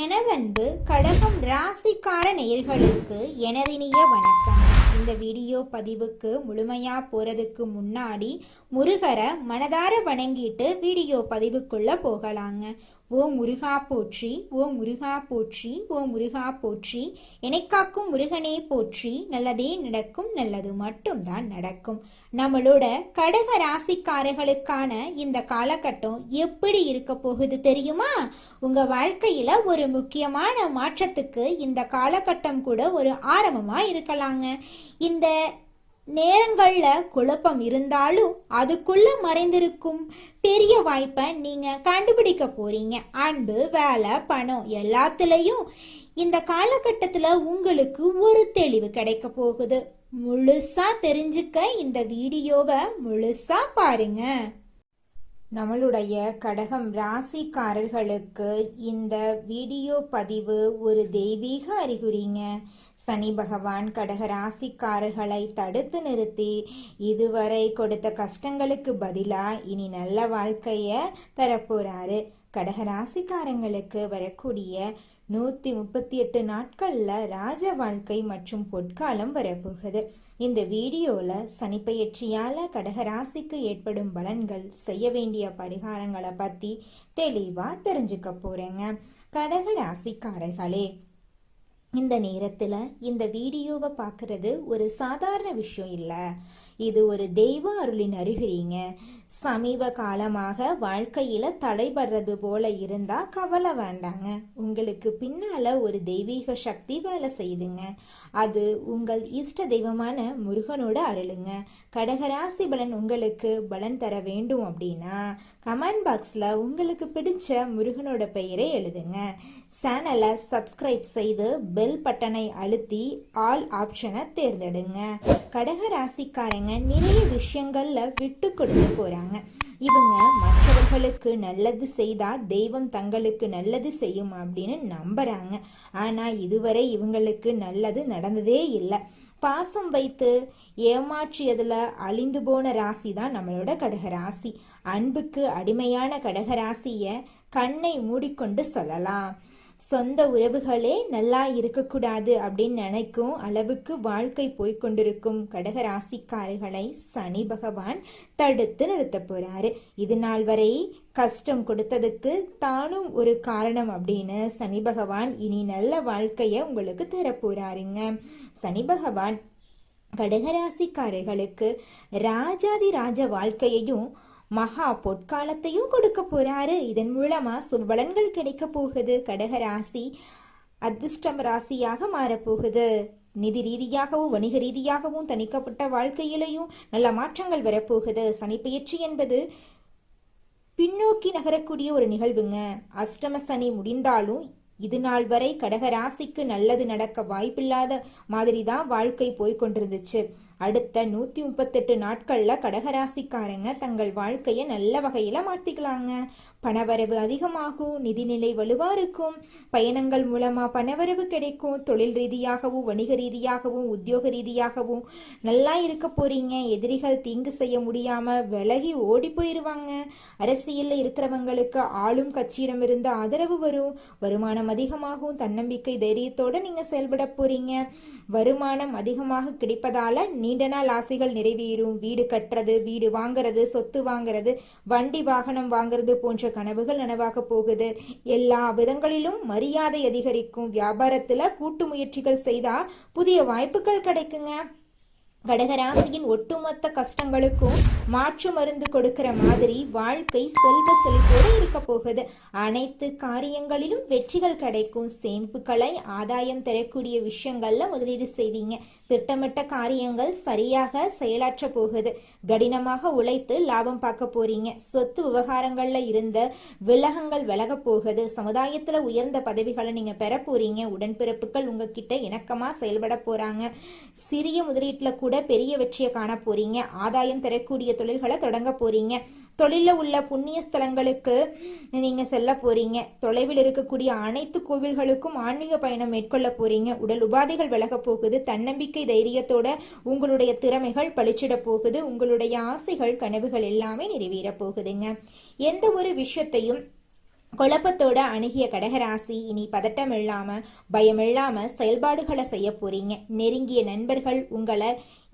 எனதன்பு கடகம் ராசிக்கார நேயர்களுக்கு எனதினிய வணக்கம். இந்த வீடியோ பதிவுக்கு முழுமையா போறதுக்கு முன்னாடி முருகரை மனதார வணங்கிட்டு வீடியோ பதிவுக்குள்ள போகலாங்க. ஓ முருகா போற்றி, ஓ முருகா போற்றி, ஓ முருகா போற்றி, எனக்காக்கும் முருகனே போற்றி, நல்லதே நடக்கும், நல்லது மட்டும்தான் நடக்கும். நம்மளோட கடக ராசிக்காரர்களுக்கான இந்த காலகட்டம் எப்படி இருக்க போகுது தெரியுமா? உங்க வாழ்க்கையில ஒரு முக்கியமான மாற்றத்துக்கு இந்த காலகட்டம் கூட ஒரு ஆரம்பமா இருக்கலாங்க. இந்த நேரங்கள்ல குழப்பம் இருந்தாலும் அதுக்குள்ள மறைந்திருக்கும் பெரிய வாய்ப்பை நீங்க கண்டுபிடிக்க போறீங்க. அன்பு, வேலை, பணம் எல்லாத்துலயும் இந்த காலகட்டத்துல உங்களுக்கு ஒரு தெளிவு கிடைக்க போகுது. முழுசா தெரிஞ்சுக்க இந்த வீடியோவை முழுசா பாருங்க. நம்மளுடைய கடகம் ராசிக்காரர்களுக்கு இந்த வீடியோ பதிவு ஒரு தெய்வீக அறிகுறிங்க. சனி பகவான் கடக ராசிக்காரர்களை தடுத்து நிறுத்தி இதுவரை கொடுத்த கஷ்டங்களுக்கு பதிலா இனி நல்ல வாழ்க்கைய தரப்போறாரு. கடக ராசிக்காரங்களுக்கு வரக்கூடிய 138 நாட்கள்ல ராஜ வாழ்க்கை மற்றும் பொற்காலம் வரப்போகுது. இந்த வீடியோல சனிப்பெயர்ச்சியால கடகராசிக்கு ஏற்படும் பலன்கள், செய்ய வேண்டிய பரிகாரங்களை பத்தி தெளிவா தெரிஞ்சுக்க போறேங்க. கடகராசிக்காரர்களே, இந்த நேரத்துல இந்த வீடியோவை பார்க்கறது ஒரு சாதாரண விஷயம் இல்லை. இது ஒரு தெய்வ அருளின் அறிகுறிங்க. சமீப காலமாக வாழ்க்கையில தடைபடுறது போல இருந்தா கவலை வேண்டாங்க. உங்களுக்கு பின்னால ஒரு தெய்வீக சக்தி வேலை செய்யுதுங்க. அது உங்கள் இஷ்ட தெய்வமான முருகனோட அருளுங்க. கடகராசி பலன் உங்களுக்கு பலன் தர வேண்டும் அப்படின்னா கமெண்ட் பாக்ஸ்ல உங்களுக்கு பிடிச்ச முருகனோட பெயரை எழுதுங்க. சேனலை சப்ஸ்கிரைப் செய்து பெல் பட்டனை அழுத்தி ஆல் ஆப்ஷனை தேர்ந்தெடுங்க. கடகராசிக்காரங்க நிறைய விஷயங்கள்ல விட்டு கொடுத்து போறாங்க. இவங்க மற்றவர்களுக்கு நல்லது செய்தா தெய்வம் தங்களுக்கு நல்லது செய்யும் அப்படின்னு நம்புறாங்க. ஆனா இதுவரை இவங்களுக்கு நல்லது நடந்ததே இல்லை. பாசம் வைத்து ஏமாற்றியதுல அழிந்து போன ராசி தான் நம்மளோட கடகராசி. அன்புக்கு அடிமையான கடகராசிய கண்ணை மூடிக்கொண்டு சொல்லலாம். சொந்த உறவுகளே நல்லா இருக்கக்கூடாது அப்படின்னு நினைக்கும் அளவுக்கு வாழ்க்கை போய்கொண்டிருக்கும் கடகராசிக்காரர்களை சனி பகவான் தடுத்து நிறுத்த போறாரு. இது நாள் வரை கஷ்டம் கொடுத்ததுக்கு தானும் ஒரு காரணம் அப்படின்னு சனி பகவான் இனி நல்ல வாழ்க்கைய உங்களுக்கு தரப்போறாருங்க. சனி பகவான் கடகராசிக்காரர்களுக்கு ராஜாதி ராஜ வாழ்க்கையையும் மகா பொற்காலத்தையும் கொடுக்க போறாரு. இதன் மூலமா சுபலன்கள் கிடைக்க போகுது. கடகராசி அதிர்ஷ்டம் ராசியாக மாறப்போகுது. நிதி ரீதியாகவும் வணிக ரீதியாகவும் தனிக்கப்பட்ட வாழ்க்கையிலையும் நல்ல மாற்றங்கள் வரப்போகுது. சனிப்பெயர்ச்சி என்பது பின்னோக்கி நகரக்கூடிய ஒரு நிகழ்வுங்க. அஷ்டம சனி முடிந்தாலும் இது நாள் வரை கடகராசிக்கு நல்லது நடக்க வாய்ப்பில்லாத மாதிரி தான் வாழ்க்கை போய்கொண்டிருந்துச்சு. அடுத்த 138 நாட்கள்ல கடகராசிக்காரங்க தங்கள் வாழ்க்கைய நல்ல வகையில மாத்திக்கலாங்க. பணவரவு அதிகமாகும், நிதிநிலை வலுவா இருக்கும், பயணங்கள் மூலமா பணவரவு கிடைக்கும், தொழில் ரீதியாகவும் வணிக ரீதியாகவும் உத்தியோக ரீதியாகவும் நல்லா இருக்க போறீங்க. எதிரிகள் தீங்கு செய்ய முடியாம விலகி ஓடி போயிருவாங்க. அரசியல்ல இருக்கிறவங்களுக்கு ஆளும் கட்சியிடமிருந்து ஆதரவு வரும். வருமானம் அதிகமாகும், தன்னம்பிக்கை தைரியத்தோட நீங்க செயல்பட போறீங்க. வருமானம் அதிகமாக கிடைப்பதால நீண்ட நாள் ஆசைகள் நிறைவேறும். வீடு கட்டுறது, வீடு வாங்குறது, சொத்து வாங்குறது, வண்டி வாகனம் வாங்குறது போன்ற கனவுகள் நனவாக போகுது. எல்லா விதங்களிலும் மரியாதை அதிகரிக்கும். வியாபாரத்துல கூட்டு முயற்சிகள் செய்தா புதிய வாய்ப்புகள் கிடைக்குங்க. கடகராசியின் ஒட்டுமொத்த கஷ்டங்களுக்கும் மாற்று மருந்து கொடுக்கிற மாதிரி வாழ்க்கை செல்வ செழிப்போடு இருக்க போகுது. அனைத்து காரியங்களிலும் வெற்றிகள் கிடைக்கும். சேமிப்புகளை ஆதாயம் தரக்கூடிய விஷயங்கள்ல முதலீடு செய்வீங்க. திட்டமிட்ட காரியங்கள் சரியாக செயலாற்ற போகுது. கடினமாக உழைத்து லாபம் பார்க்க போறீங்க. சொத்து விவகாரங்கள்ல இருந்த விலகங்கள் விலக போகுது. சமுதாயத்துல உயர்ந்த பதவிகளை நீங்க பெற போறீங்க. உடன்பிறப்புகள் உங்ககிட்ட இணக்கமா செயல்பட போறாங்க. சிறிய முதலீட்டுல கூட பெரிய வெற்றியை காண போறீங்க. ஆதாயம் தரக்கூடிய தொழில்களை தொடங்க போறீங்க. தொழில உள்ள புண்ணிய ஸ்தலங்களுக்கு நீங்க செல்ல போறீங்க. தொலைவில் இருக்கக்கூடிய அனைத்து கோவில்களுக்கும் ஆன்மீக பயணம் மேற்கொள்ள போறீங்க. உடல் உபாதைகள் விலக போகுது. தன்னம்பிக்கை தைரியத்தோட உங்களுடைய திறமைகள் பளிச்சிட போகுது. உங்களுடைய ஆசைகள் கனவுகள் எல்லாமே நிறைவேற போகுதுங்க. எந்த ஒரு விஷயத்தையும் குழப்பத்தோட அணுகிய கடகராசி இனி பதட்டம் இல்லாம பயம் இல்லாம செயல்பாடுகளை செய்ய போறீங்க. நெருங்கிய நண்பர்கள் உங்களை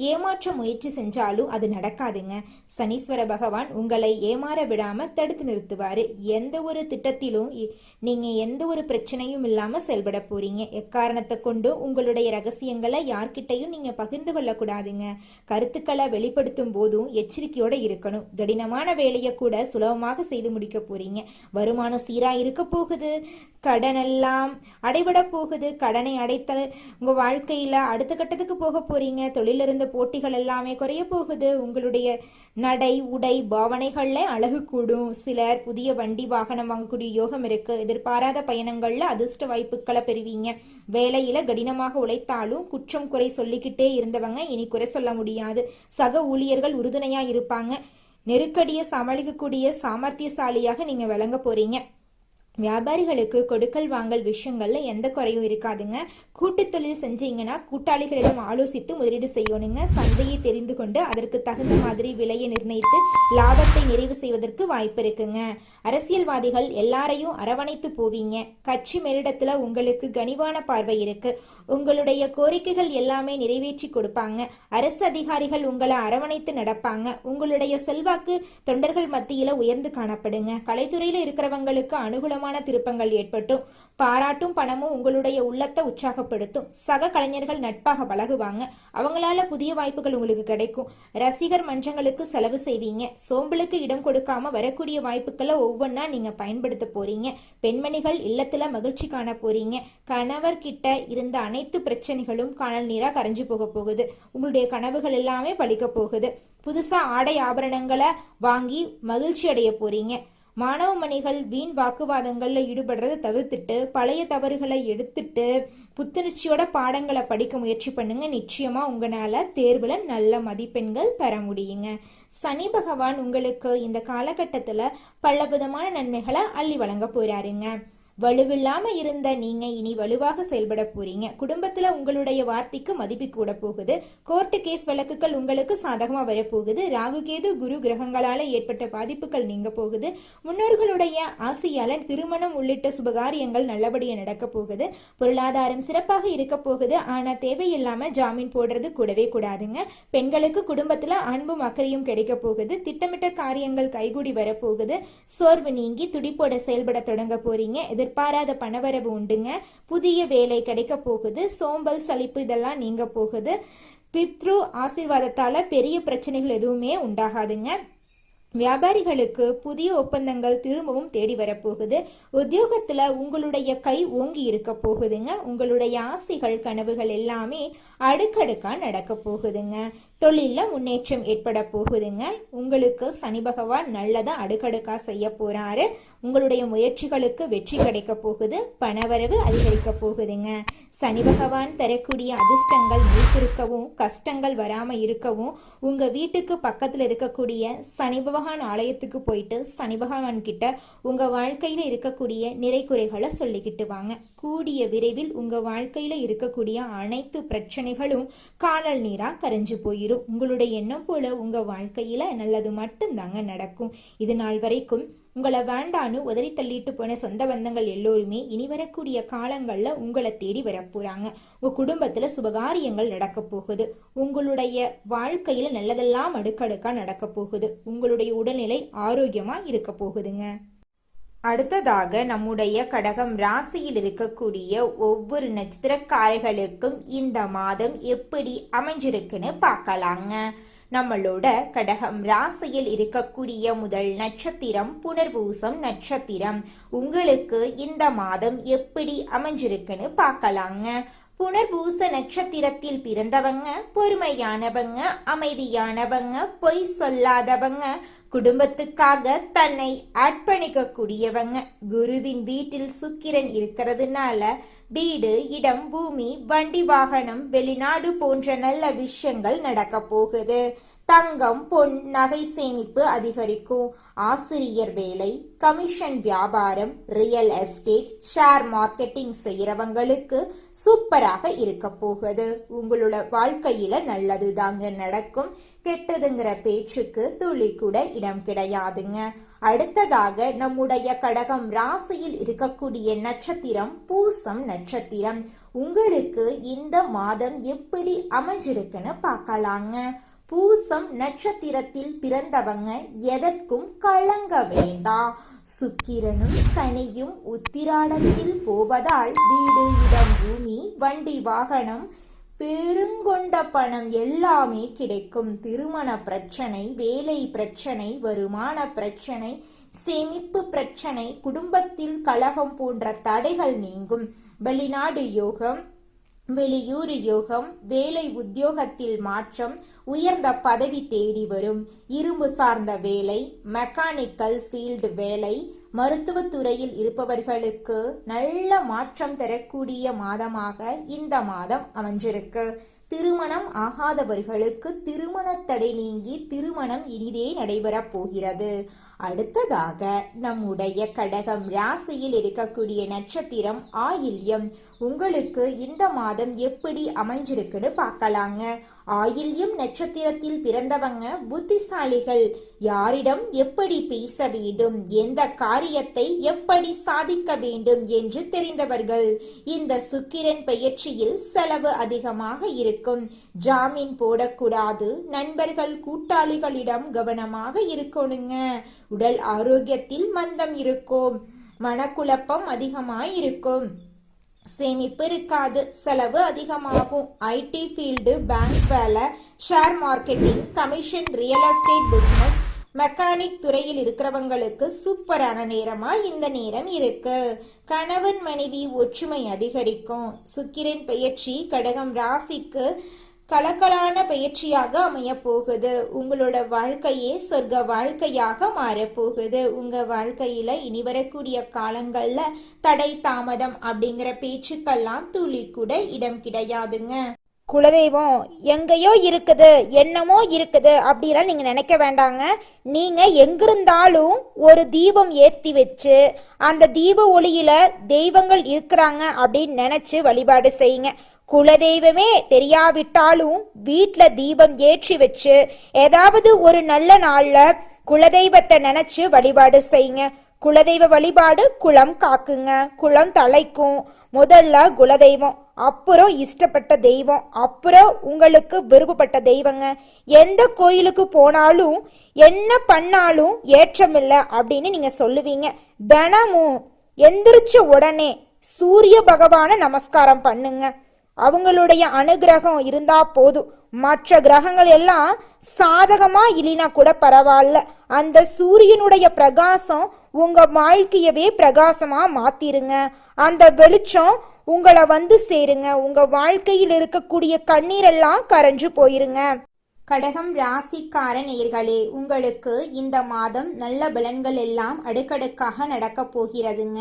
ஏமாற்ற முயற்சி செஞ்சாலும் அது நடக்காதுங்க. சனீஸ்வர பகவான் உங்களை ஏமாற விடாம தடுத்து நிறுத்துவாரு. எந்த ஒரு திட்டத்திலும் நீங்க எந்த ஒரு பிரச்சனையும் இல்லாம செயல்பட போறீங்க. எக்காரணத்தை கொண்டு உங்களுடைய ரகசியங்களை யார்கிட்டையும் நீங்க பகிர்ந்து கொள்ளக்கூடாதுங்க. கருத்துக்களை வெளிப்படுத்தும் போதும் எச்சரிக்கையோட இருக்கணும். கடினமான வேலையை கூட சுலபமாக செய்து முடிக்க போறீங்க. வருமானம் சீரா இருக்க போகுது. கடனெல்லாம் அடைபட போகுது. கடனை அடைத்தல் உங்க வாழ்க்கையில அடுத்த கட்டத்துக்கு போக போறீங்க. தொழிலிருந்த போட்டிகள் எல்லாமே குறைய போகுது. உங்களுடைய நடை உடை பாவனைகள்ல அழகு கூடும். சிலர் புதிய வண்டி வாகனம் வாங்கக்கூடிய யோகம் இருக்கு. எதிர்பாராத பயணங்கள்ல அதிர்ஷ்ட வாய்ப்புகளை பெறுவீங்க. வேலையில கடினமாக உழைத்தாலும் குற்றம் குறை சொல்லிக்கிட்டே இருந்தவங்க இனி குறை சொல்ல முடியாது. சக ஊழியர்கள் உறுதுணையா இருப்பாங்க. நெருக்கடியை சமாளிக்கக்கூடிய சாமர்த்தியசாலியாக நீங்க விளங்க போறீங்க. வியாபாரிகளுக்கு கொடுக்கல் வாங்கல் விஷயங்கள்ல எந்த குறையும் இருக்காதுங்க. கூட்டு தொழில் செஞ்சீங்கன்னா கூட்டாளிகளிடம் ஆலோசித்து முதலீடு செய்யணுங்க. சந்தையை தெரிந்து கொண்டு அதற்கு தகுந்த மாதிரி விலையை நிர்ணயித்து லாபத்தை நிறைவு செய்வதற்கு வாய்ப்பு இருக்குங்க. அரசியல்வாதிகள் எல்லாரையும் அரவணைத்து போவீங்க. கட்சி மேலிடத்துல உங்களுக்கு கனிவான பார்வை இருக்கு. உங்களுடைய கோரிக்கைகள் எல்லாமே நிறைவேற்றி கொடுப்பாங்க. அரசு அதிகாரிகள் உங்களை அரவணைத்து நடப்பாங்க. உங்களுடைய செல்வாக்கு தொண்டர்கள் மத்தியில உயர்ந்து காணப்படுங்க. கலைத்துறையில இருக்கிறவங்களுக்கு அனுகூலமான திருப்பங்கள் ஏற்பட்டும். பாராட்டும் பணமும் உங்களுடைய உள்ளத்தை உற்சாகப்படுத்தும். சக கலைஞர்கள் நட்பாக பழகுவாங்க. அவங்களால புதிய வாய்ப்புகள் உங்களுக்கு கிடைக்கும். ரசிகர் மன்றங்களுக்கு செலவு செய்வீங்க. சோம்பலுக்கு இடம் கொடுக்காம வரக்கூடிய வாய்ப்புகளை ஒவ்வொன்றா நீங்க பயன்படுத்த போறீங்க. பெண்மணிகள் இல்லத்துல மகிழ்ச்சி காண போறீங்க. கணவர் கிட்ட இருந்த அனைத்து பிரச்சனைகளும் காணல் நீரா கரைஞ்சு போக போகுது. உங்களுடைய கனவுகள் எல்லாமே பலிக்க போகுது. புதுசா ஆடை ஆபரணங்களை வாங்கி மகிழ்ச்சி அடைய போறீங்க. மாணவ மணிகள் வீண் வாக்குவாதங்கள்ல ஈடுபடுறதை தவிர்த்துட்டு பழைய தவறுகளை எடுத்துட்டு புத்துணர்ச்சியோட பாடங்களை படிக்க முயற்சி பண்ணுங்க. நிச்சயமா உங்களால தேர்வுல நல்ல மதிப்பெண்கள் பெற முடியுங்க. சனி பகவான் உங்களுக்கு இந்த காலகட்டத்துல பல விதமான நன்மைகளை அள்ளி வழங்க போறாருங்க. வலுவில்லாம இருந்த நீங்க இனி வலுவாக செயல்பட போறீங்க. குடும்பத்துல உங்களுடைய வார்த்தைக்கு மதிப்பு கூட போகுது. கோர்ட்டு கேஸ் வழக்குகள் உங்களுக்கு சாதகமா வரப்போகுது. ராகு கேது குரு கிரகங்களால ஏற்பட்ட பாதிப்புகள் நீங்க போகுது. முன்னோர்களுடைய ஆசையால திருமணம் உள்ளிட்ட சுபகாரியங்கள் நல்லபடியா நடக்க போகுது. பொருளாதாரம் சிறப்பாக இருக்க போகுது. ஆனா தேவையில்லாம ஜாமீன் போடுறது கூடவே கூடாதுங்க. பெண்களுக்கு குடும்பத்துல அன்பும் அக்கறையும் கிடைக்க போகுது. திட்டமிட்ட காரியங்கள் கைகூடி வரப்போகுது. சோர்வு நீங்கி துடிப்போட செயல்பட தொடங்க போறீங்க. எதிர்பாராத பணவரவு உண்டுங்க. புதிய வேலை கிடைக்க போகுது. சோம்பல் சலிப்பு இதெல்லாம் நீங்க போகுது. பித்ரு ஆசீர்வாதத்தால பெரிய பிரச்சனைகள் எதுவுமே உண்டாகாதுங்க. வியாபாரிகளுக்கு புதிய ஒப்பந்தங்கள் திரும்பவும் தேடி வரப்போகுது. உத்தியோகத்துல உங்களுடைய கை ஓங்கி இருக்க போகுதுங்க. உங்களுடைய ஆசைகள் கனவுகள் எல்லாமே அடுக்கடுக்கா நடக்க போகுதுங்க. தொழில முன்னேற்றம் ஏற்பட போகுதுங்க. உங்களுக்கு சனி பகவான் நல்லதா அடுக்கடுக்கா செய்ய போறாரு. உங்களுடைய முயற்சிகளுக்கு வெற்றி கிடைக்க போகுது. பணவரவு அதிகரிக்க போகுதுங்க. சனி பகவான் தரக்கூடிய அதிர்ஷ்டங்கள் நிலைத்திருக்கவும் கஷ்டங்கள் வராம இருக்கவும் உங்க வீட்டுக்கு பக்கத்துல இருக்கக்கூடிய சனி பகவான் ஆலயத்துக்கு போயிட்டு சனி பகவான் கிட்ட உங்க வாழ்க்கையில இருக்கக்கூடிய நிறை குறைகளை சொல்லிக்கிட்டு வாங்க. கூடிய விரைவில் உங்க வாழ்க்கையில இருக்கக்கூடிய அனைத்து பிரச்சனைகளும் காணல் நீரா கரைஞ்சு போயிடும். உங்களுடைய எண்ணம் போல உங்க வாழ்க்கையில நல்லது மட்டும்தாங்க நடக்கும். இது நாள் வரைக்கும் உங்களை வேண்டான்னு உதறி தள்ளிட்டு போன சொந்த பந்தங்கள் எல்லோருமே இனி வரக்கூடிய காலங்கள்ல உங்களை தேடி வரப்போறாங்க. உங்க குடும்பத்துல சுபகாரியங்கள் நடக்க போகுது. உங்களுடைய வாழ்க்கையில நல்லதெல்லாம் அடுக்கடுக்கா நடக்க போகுது. உங்களுடைய உடல்நிலை ஆரோக்கியமா இருக்க போகுதுங்க. அடுத்ததாக நம்முடைய கடகம் ராசியில் இருக்கக்கூடிய ஒவ்வொரு நட்சத்திரக்காரர்களுக்கும் இந்த மாதம் எப்படி அமைஞ்சிருக்குன்னு பார்க்கலாங்க. நம்மளோட கடகம் ராசியில் இருக்கக்கூடிய முதல் நட்சத்திரம் புனர்பூசம் நட்சத்திரம். உங்களுக்கு இந்த மாதம் எப்படி அமைஞ்சிருக்குன்னு பார்க்கலாங்க. புனர்பூச நட்சத்திரத்தில் பிறந்தவங்க பொறுமையானவங்க, அமைதியானவங்க, பொய் சொல்லாதவங்க, குடும்பத்துக்காக தன்னை அர்ப்பணிக்க கூடியவங்க. குருவின் வீட்டில் சுக்கிரன் இருக்கிறதுனால வீடு, இடம், பூமி, வண்டி, வாகனம், வெளிநாடு போன்ற நல்ல விஷயங்கள் நடக்க போகுது. தங்கம், பொன், நகை சேமிப்பு அதிகரிக்கும். ஆசிரியர் வேலை, கமிஷன் வியாபாரம், ரியல் எஸ்டேட், ஷேர் மார்க்கெட்டிங் செய்யறவங்களுக்கு சூப்பராக இருக்க போகுது. உங்களோட வாழ்க்கையில நல்லது தாங்க நடக்கும். கெட்டதுங்கிற பேச்சுக்கு துளி கூட இடம் கிடையாதுங்க. அடுத்ததாக நம்முடைய கடகம் ராசியில் இருக்கக்கூடிய நட்சத்திரம் பூசம் நட்சத்திரம். உங்களுக்கு இந்த மாதம் எப்படி அமைஞ்சிருக்குன்னு பார்க்கலாங்க. பூசம் நட்சத்திரத்தில் பிறந்தவங்க எதற்கும் கலங்க வேண்டாம். சுக்கிரனும் சனியும் உத்திராடத்தில் போவதால் வீடு, இடம், பூமி, வண்டி, வாகனம், பெருங்கொண்ட பணம் எல்லாமே கிடைக்கும். திருமண பிரச்சனை, வேலை பிரச்சனை, வருமான பிரச்சனை, சேமிப்பு பிரச்சனை, குடும்பத்தில் கலகம் போன்ற தடைகள் நீங்கும். வெளிநாடு யோகம், வெளியூர் யோகம், வேலை உத்தியோகத்தில் மாற்றம், உயர்ந்த பதவி தேடி வரும். இரும்பு சார்ந்த வேலை, மெக்கானிக்கல் ஃபீல்டு வேலை, மருத்துவத்துறையில் இருப்பவர்களுக்கு நல்ல மாற்றம் தரக்கூடிய மாதமாக இந்த மாதம் அமைஞ்சிருக்கு. திருமணம் ஆகாதவர்களுக்கு திருமண தடை நீங்கி திருமணம் இனிதே நடைபெறப் போகிறது. அடுத்ததாக நம்முடைய கடகம் ராசியில் இருக்கக்கூடிய நட்சத்திரம் ஆயில்யம். உங்களுக்கு இந்த மாதம் எப்படி அமைஞ்சிருக்குன்னு பார்க்கலாங்க. ஆயில்யம் நட்சத்திரத்தில் பிறந்தவங்க புத்திசாலிகள். யாரிடம் எப்படி பேச வேண்டும், எந்த காரியத்தை எப்படி சாதிக்க வேண்டும் என்று தெரிந்தவர்கள். இந்த சுக்கிரன் பெயர்ச்சியில் செலவு அதிகமாக இருக்கும். ஜாமீன் போடக்கூடாது. நண்பர்கள், கூட்டாளிகளிடம் கவனமாக இருக்கணுங்க. உடல் ஆரோக்கியத்தில் மந்தம் இருக்கும். மனக்குழப்பம் அதிகமாயிருக்கும். சேமிப்பு இருக்காது. செலவு அதிகமாகும். ஐடி ஃபீல்டு, பேங்க் வேலை, share marketing, commission, real estate business, mechanic துறையில் இருக்கிறவங்களுக்கு சூப்பரான நேரமா இந்த நேரம் இருக்கு. கணவன் மனைவி ஒற்றுமை அதிகரிக்கும். சுக்கிரன் பெயர்ச்சி கடகம் ராசிக்கு கலக்கலான பயிற்சியாக அமைய போகுது. உங்களோட வாழ்க்கையே சொர்க்க வாழ்க்கையாக மாறப்போகுது. உங்க வாழ்க்கையில இனி வரக்கூடிய காலங்கள்ல தடை தாமதம் அப்படிங்கிற பேச்சுக்கெல்லாம் துளி கூட இடம் கிடையாதுங்க. குலதெய்வம் எங்கேயோ இருக்குது, என்னமோ இருக்குது அப்படிலாம் நீங்க நினைக்க வேண்டாங்க. நீங்க எங்கிருந்தாலும் ஒரு தீபம் ஏற்றி வச்சு அந்த தீப ஒளியில தெய்வங்கள் இருக்கிறாங்க அப்படின்னு நினைச்சு வழிபாடு செய்யுங்க. குலதெய்வமே தெரியாவிட்டாலும் வீட்டில் தீபம் ஏற்றி வச்சு ஏதாவது ஒரு நல்ல நாள்ல குலதெய்வத்தை நினைச்சு வழிபாடு செய்யுங்க. குலதெய்வ வழிபாடு குலம் காக்குங்க, குலம் தலைக்கும். முதல்ல குலதெய்வம், அப்புறம் இஷ்டப்பட்ட தெய்வம், அப்புறம் உங்களுக்கு விருப்பப்பட்ட தெய்வங்க. எந்த கோயிலுக்கு போனாலும் என்ன பண்ணாலும் ஏற்றமில்லை அப்படின்னு நீங்க சொல்லுவீங்க. தினமும் எந்திரிச்ச உடனே சூரிய பகவான நமஸ்காரம் பண்ணுங்க. அவங்களுடைய அனுகிரகம் இருந்தா போதும். மற்ற கிரகங்கள் எல்லாம் சாதகமா இல்லைனா கூட பரவாயில்ல. அந்த சூரியனுடைய பிரகாசம் உங்க வாழ்க்கையவே பிரகாசமா மாத்திருங்க. அந்த வெளிச்சம் உங்களை வந்து சேருங்க. உங்க வாழ்க்கையில் இருக்கக்கூடிய கண்ணீரெல்லாம் கரைஞ்சு போயிருங்க. கடகம் ராசிக்கார நேயர்களே, உங்களுக்கு இந்த மாதம் நல்ல பலன்கள் எல்லாம் அடுக்கடுக்காக நடக்க போகிறதுங்க.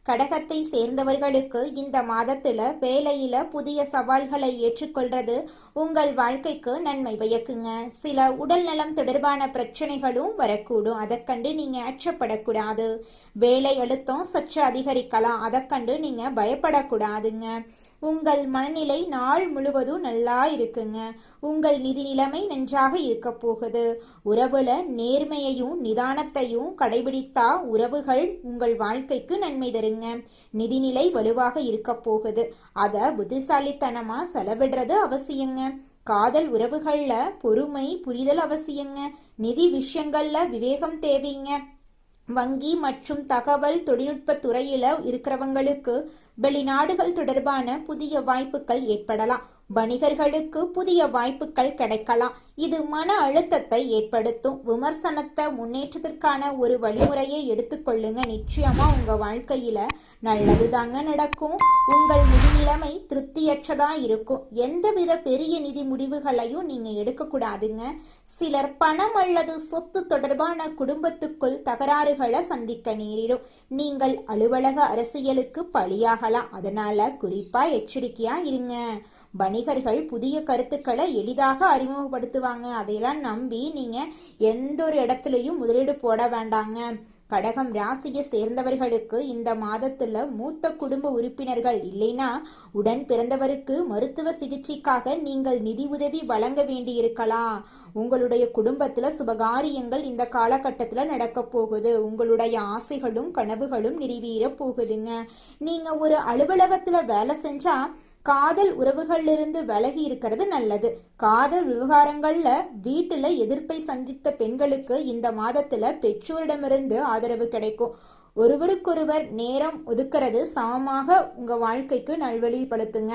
கடகத்தை சேர்ந்தவர்களுக்கு இந்த மாதத்துல வேலையில புதிய சவால்களை ஏற்றுக்கொள்றது உங்கள் வாழ்க்கைக்கு நன்மை பயக்குங்க. சில உடல் நலம் தொடர்பான பிரச்சனைகளும் வரக்கூடும். அதை கண்டு நீங்க அச்சப்படக்கூடாது. வேலை அழுத்தம் சற்று அதிகரிக்கலாம். அதை கண்டு நீங்க பயப்படக்கூடாதுங்க. உங்கள் மனநிலை நாள் முழுவதும் நல்லா இருக்குங்க. உங்கள் நிதி நிலைமை நன்றாக இருக்க போகுது. உறவுல நேர்மையையும் நிதானத்தையும் கடைபிடித்தா உறவுகள் உங்கள் வாழ்க்கைக்கு நன்மை தருங்க. நிதிநிலை வலுவாக இருக்க போகுது. அத புத்திசாலித்தனமா செலவிடுறது அவசியங்க. காதல் உறவுகள்ல பொறுமை புரிதல் அவசியங்க. நிதி விஷயங்கள்ல விவேகம் தேவைங்க. வங்கி மற்றும் தகவல் தொழில்நுட்ப துறையில இருக்கிறவங்களுக்கு வெளிநாடுகள் தொடர்பான புதிய வாய்ப்புகள் ஏற்படலாம். வணிகர்களுக்கு புதிய வாய்ப்புகள் கிடைக்கலாம். இது மன அழுத்தத்தை ஏற்படுத்தும். விமர்சனத்தை முன்னேற்றத்திற்கான ஒரு வழிமுறையை எடுத்துக்கொள்ளுங்க. நிச்சயமா உங்க வாழ்க்கையில நல்லது தாங்க நடக்கும். உங்கள் நிதி நிலைமை திருப்தியற்றதா இருக்கும். எந்தவித பெரிய நிதி முடிவுகளையும் நீங்க எடுக்கக்கூடாதுங்க. சிலர் பணம் அல்லது சொத்து தொடர்பான குடும்பத்துக்குள் தகராறுகளை சந்திக்க நேரிடும். நீங்கள் அலுவலக அரசியலுக்கு பலியாகலாம். அதனால குறிப்பா எச்சரிக்கையா இருங்க. வணிகர்கள் புதிய கருத்துக்களை எளிதாக அறிமுகப்படுத்துவாங்க. அதையெல்லாம் நம்பி நீங்க எந்த ஒரு இடத்துலையும் முதலீடு போட வேண்டாங்க. கடகம் ராசியை சேர்ந்தவர்களுக்கு இந்த மாதத்துல மூத்த குடும்ப உறுப்பினர்கள் இல்லைன்னா உடன் பிறந்தவருக்கு மருத்துவ சிகிச்சைக்காக நீங்கள் நிதி உதவி வழங்க வேண்டியிருக்கலாம். உங்களுடைய குடும்பத்துல சுபகாரியங்கள் இந்த காலகட்டத்துல நடக்க போகுது. உங்களுடைய ஆசைகளும் கனவுகளும் நிறைவேற போகுதுங்க. நீங்க ஒரு அலுவலகத்துல வேலை செஞ்சா காதல் உறவுகளிலிருந்து விலகி இருக்கிறது நல்லது. காதல் விவகாரங்கள்ல வீட்டுல எதிர்ப்பை சந்தித்த பெண்களுக்கு இந்த மாதத்துல பெற்றோரிடமிருந்து ஆதரவு கிடைக்கும். ஒருவருக்கொருவர் நேரம் ஒதுக்கிறது சமமாக உங்க வாழ்க்கைக்கு நல்வழிப்படுத்துங்க.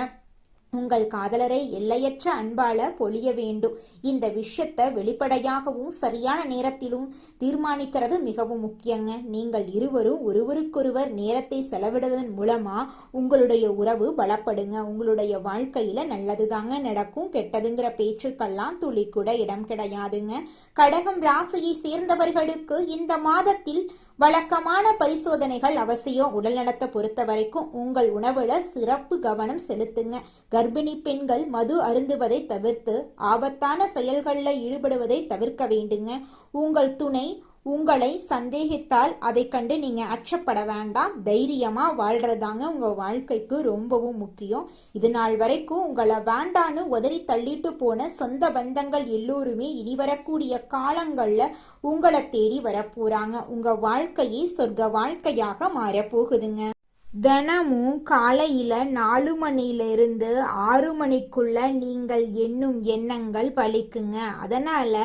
உங்கள் காதலரை எல்லையற்ற அன்பால பொழிய வேண்டும். இந்த விஷயத்தை வெளிப்படையாகவும் சரியான நேரத்திலும் தீர்மானிக்கிறது மிகவும் முக்கியங்க. நீங்கள் இருவரும் ஒருவருக்கொருவர் நேரத்தை செலவிடுவதன் மூலமா உங்களுடைய உறவு பலப்படுங்க. உங்களுடைய வாழ்க்கையில நல்லதுதாங்க நடக்கும். கெட்டதுங்கிற பேச்சுக்கெல்லாம் துளி கூட இடம் கிடையாதுங்க. கடகம் ராசியை சேர்ந்தவர்களுக்கு இந்த மாதத்தில் வழக்கமான பரிசோதனைகள் அவசியம். உடல்நலத்தை பொறுத்த வரைக்கும் உங்கள் உணவுல சிறப்பு கவனம் செலுத்துங்க. கர்ப்பிணி பெண்கள் மது அருந்துவதை தவிர்த்து ஆபத்தான செயல்களில் ஈடுபடுவதை தவிர்க்க வேண்டுங்க. உங்கள் துணை உங்களை சந்தேகித்தால் அதை கண்டு நீங்க அச்சப்பட வேண்டாம். தைரியமா வாழ்றதாங்க உங்க வாழ்க்கைக்கு ரொம்பவும் முக்கியம். இது நாள் வரைக்கும் உங்களை வேண்டான்னு உதறி தள்ளிட்டு போன சொந்த பந்தங்கள் எல்லோருமே இனி வரக்கூடிய காலங்கள்ல உங்களை தேடி வரப்போறாங்க. உங்க வாழ்க்கையே சொர்க்க வாழ்க்கையாக மாறப்போகுதுங்க. தினமும் காலையில 4 மணியிலிருந்து 6 மணிக்குள்ள நீங்கள் எண்ணும் எண்ணங்கள் பலிக்குங்க. அதனால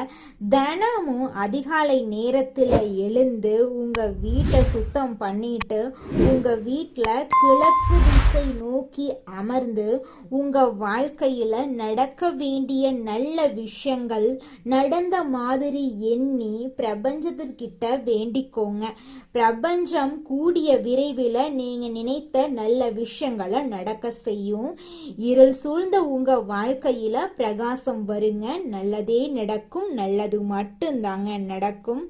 தினமும் அதிகாலை நேரத்துல எழுந்து உங்க வீட்டை சுத்தம் பண்ணிட்டு உங்க வீட்டுல கிழக்கு திசை நோக்கி அமர்ந்து உங்க வாழ்க்கையில நடக்க வேண்டிய நல்ல விஷயங்கள் நடந்த மாதிரி எண்ணி பிரபஞ்சத்திற்கிட்ட வேண்டிக்கோங்க. பிரபஞ்சம் கூடிய விரைவில் நீங்க நினைத்த நல்ல விஷயங்களை நடக்க செய்யும். இருள் சூழ்ந்த உங்க வாழ்க்கையில பிரகாசம் வருங்க. நல்லதே நடக்கும். நல்லது மட்டும்தாங்க நடக்கும்.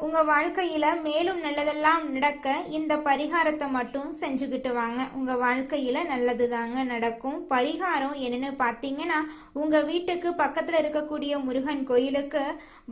உங்க வாழ்க்கையில மேலும் நல்லதெல்லாம் நடக்க இந்த பரிகாரத்தை மட்டும் செஞ்சுக்கிட்டு வாங்க. உங்க வாழ்க்கையில நல்லது தாங்க நடக்கும். பரிகாரம் என்னன்னு பார்த்தீங்கன்னா, உங்க வீட்டுக்கு பக்கத்துல இருக்கக்கூடிய முருகன் கோயிலுக்கு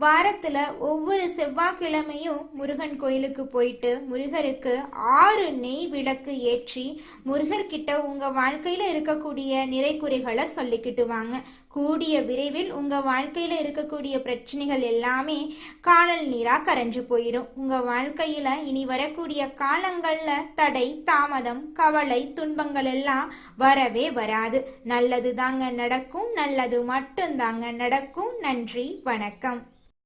வாரத்துல ஒவ்வொரு செவ்வாய்க்கிழமையும் முருகன் கோயிலுக்கு போயிட்டு முருகருக்கு 6 நெய் விளக்கு ஏற்றி முருகர்கிட்ட உங்க வாழ்க்கையில இருக்கக்கூடிய நிறைகுறைகளை சொல்லிக்கிட்டு வாங்க. கூடிய விரைவில் உங்க வாழ்க்கையில இருக்கக்கூடிய பிரச்சனைகள் எல்லாமே காணல் நீரா கரைஞ்சு போயிடும். உங்க வாழ்க்கையில இனி வரக்கூடிய காலங்கள்ல தடை தாமதம் கவலை துன்பங்கள் எல்லாம் வரவே வராது. நல்லது தாங்க நடக்கும். நல்லது மட்டும் தாங்க நடக்கும். நன்றி, வணக்கம்.